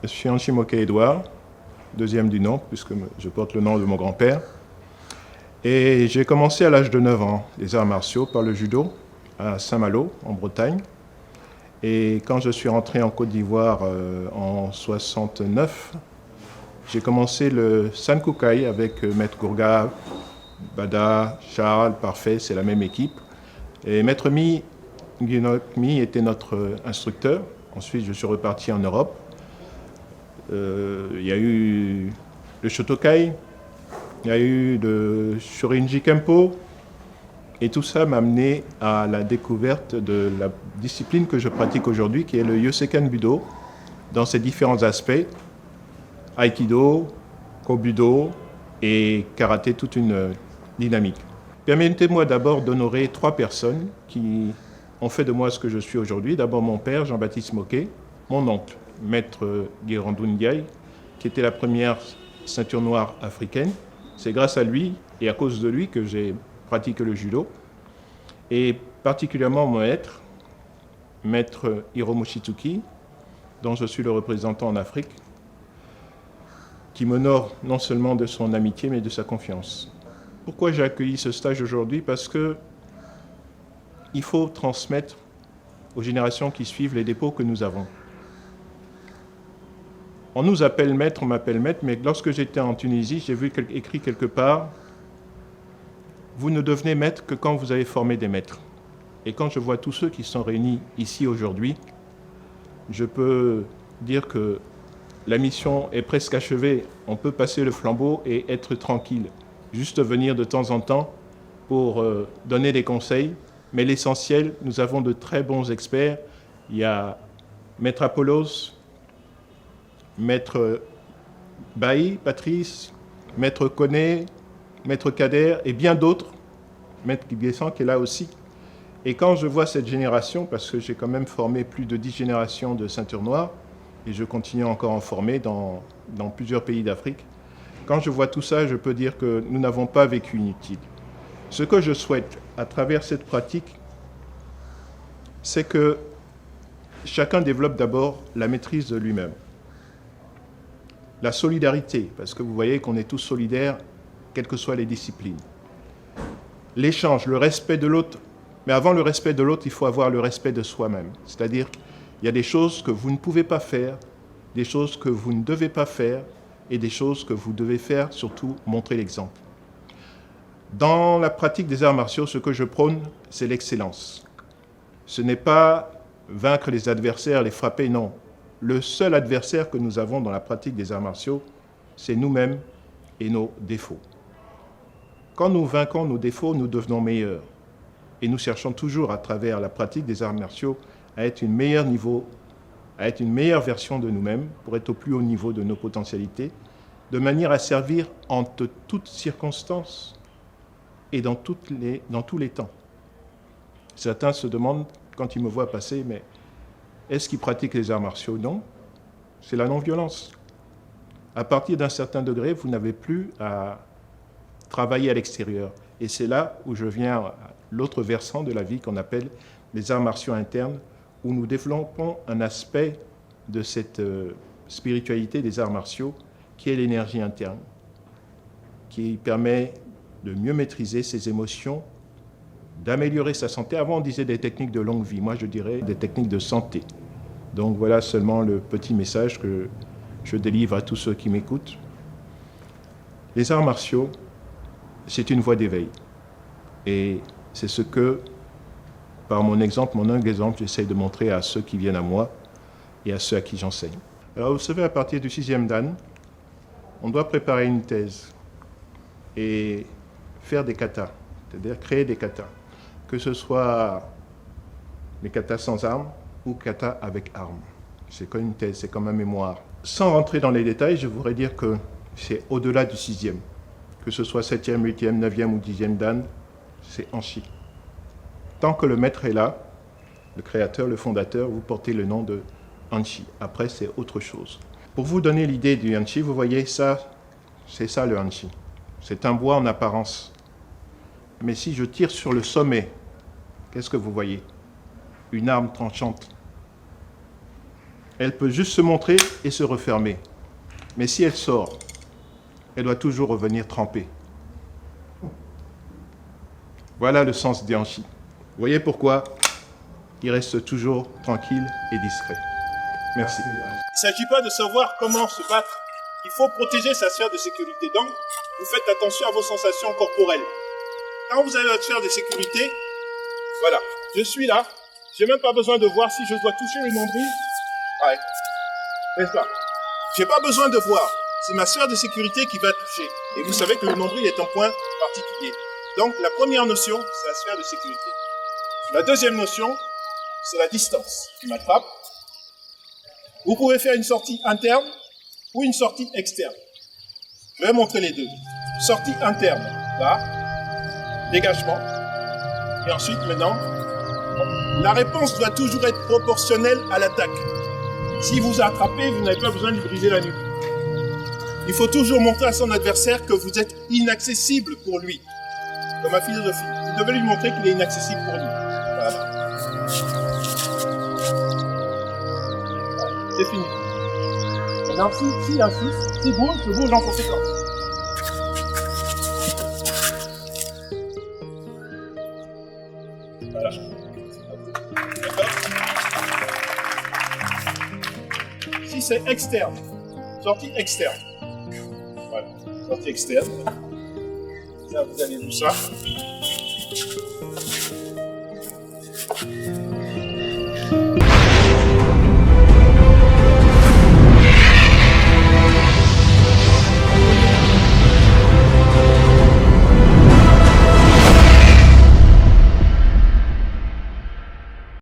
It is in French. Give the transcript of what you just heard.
Je suis Anchimoke Edouard, deuxième du nom, puisque je porte le nom de mon grand-père. Et j'ai commencé à l'âge de 9 ans les arts martiaux par le judo à Saint-Malo, en Bretagne. Et quand je suis rentré en Côte d'Ivoire en 69, j'ai commencé le Sankukai avec Maître Gourga, Bada, Charles, Parfait, c'est la même équipe. Et Maître Mi Guinok-Mi était notre instructeur. Ensuite, je suis reparti en Europe. Il y a eu le Shotokai, il y a eu le Shorinji Kempo, et tout ça m'a amené à la découverte de la discipline que je pratique aujourd'hui, qui est le Yosekan Budo, dans ses différents aspects, Aikido, Kobudo et Karaté, toute une dynamique. Permettez-moi d'abord d'honorer 3 personnes qui ont fait de moi ce que je suis aujourd'hui. D'abord mon père, Jean-Baptiste Moquet, mon oncle, Maître Guérandou Ndiaye, qui était la première ceinture noire africaine. C'est grâce à lui et à cause de lui que j'ai pratiqué le judo. Et particulièrement mon Maître Hiromu Shitsuki, dont je suis le représentant en Afrique, qui m'honore non seulement de son amitié, mais de sa confiance. Pourquoi j'ai accueilli ce stage aujourd'hui? Parce que il faut transmettre aux générations qui suivent les dépôts que nous avons. On nous appelle maître, on m'appelle maître, mais lorsque j'étais en Tunisie, j'ai vu écrit quelque part « Vous ne devenez maître que quand vous avez formé des maîtres ». Et quand je vois tous ceux qui sont réunis ici aujourd'hui, je peux dire que la mission est presque achevée. On peut passer le flambeau et être tranquille. Juste venir de temps en temps pour donner des conseils. Mais l'essentiel, nous avons de très bons experts. Il y a Maître Apollos, Maître Bailly, Patrice, Maître Koné, Maître Kader et bien d'autres, Maître Guessan qui est là aussi. Et quand je vois cette génération, parce que j'ai quand même formé plus de 10 générations de ceintures noires, et je continue encore à en former dans plusieurs pays d'Afrique, quand je vois tout ça, je peux dire que nous n'avons pas vécu inutile. Ce que je souhaite à travers cette pratique, c'est que chacun développe d'abord la maîtrise de lui-même. La solidarité, parce que vous voyez qu'on est tous solidaires, quelles que soient les disciplines. L'échange, le respect de l'autre. Mais avant le respect de l'autre, il faut avoir le respect de soi-même. C'est-à-dire qu'il y a des choses que vous ne pouvez pas faire, des choses que vous ne devez pas faire, et des choses que vous devez faire, surtout montrer l'exemple. Dans la pratique des arts martiaux, ce que je prône, c'est l'excellence. Ce n'est pas vaincre les adversaires, les frapper, non. Le seul adversaire que nous avons dans la pratique des arts martiaux, c'est nous-mêmes et nos défauts. Quand nous vainquons nos défauts, nous devenons meilleurs. Et nous cherchons toujours, à travers la pratique des arts martiaux, à être une meilleure version de nous-mêmes, pour être au plus haut niveau de nos potentialités, de manière à servir en toutes circonstances et dans tous les temps. Certains se demandent, quand ils me voient passer, mais est-ce qu'ils pratiquent les arts martiaux? Non, c'est la non-violence. À partir d'un certain degré, vous n'avez plus à travailler à l'extérieur. Et c'est là où je viens à l'autre versant de la vie qu'on appelle les arts martiaux internes, où nous développons un aspect de cette spiritualité des arts martiaux qui est l'énergie interne, qui permet de mieux maîtriser ses émotions, d'améliorer sa santé. Avant, on disait des techniques de longue vie. Moi, je dirais des techniques de santé. Donc voilà seulement le petit message que je délivre à tous ceux qui m'écoutent. Les arts martiaux, c'est une voie d'éveil. Et c'est ce que, par mon exemple, mon humble exemple, j'essaie de montrer à ceux qui viennent à moi et à ceux à qui j'enseigne. Alors vous savez, à partir du 6e dan, on doit préparer une thèse et faire des katas, c'est-à-dire créer des katas. Que ce soit les katas sans armes ou katas avec armes. C'est comme une thèse, c'est comme un mémoire. Sans rentrer dans les détails, je voudrais dire que c'est au-delà du 6e. Que ce soit 7e, 8e, 9e ou 10e dan, c'est Anchi. Tant que le maître est là, le créateur, le fondateur, vous portez le nom de Anchi. Après, c'est autre chose. Pour vous donner l'idée du Anchi, vous voyez ça, c'est ça le Anchi. C'est un bois en apparence. Mais si je tire sur le sommet, qu'est-ce que vous voyez? Une arme tranchante. elle peut juste se montrer et se refermer. Mais si elle sort, elle doit toujours revenir trempée. Voilà le sens d'Yanshi. Vous voyez pourquoi il reste toujours tranquille et discret. Merci. Il ne s'agit pas de savoir comment se battre. Il faut protéger sa sphère de sécurité. Donc, vous faites attention à vos sensations corporelles. Quand vous avez votre sphère de sécurité, voilà, je suis là. Je n'ai même pas besoin de voir si je dois toucher le nombril. Ouais. N'est-ce pas? Je n'ai pas besoin de voir. C'est ma sphère de sécurité qui va toucher. Et vous savez que le nombril est un point particulier. Donc, la première notion, c'est la sphère de sécurité. La deuxième notion, c'est la distance qui m'attrape. Vous pouvez faire une sortie interne ou une sortie externe. Je vais montrer les deux. Sortie interne, là, dégagement. Et ensuite, maintenant, la réponse doit toujours être proportionnelle à l'attaque. Si vous attrapez, vous n'avez pas besoin de briser la nuque. Il faut toujours montrer à son adversaire que vous êtes inaccessible pour lui. Dans ma philosophie, vous devez lui montrer qu'il est inaccessible pour lui. Voilà. C'est fini. Maintenant, s'il insiste, s'il bouge, je bouge en conséquence. Voilà. D'accord. Si c'est externe, sortie externe. Voilà, sortie externe. Là, vous avez vu ça.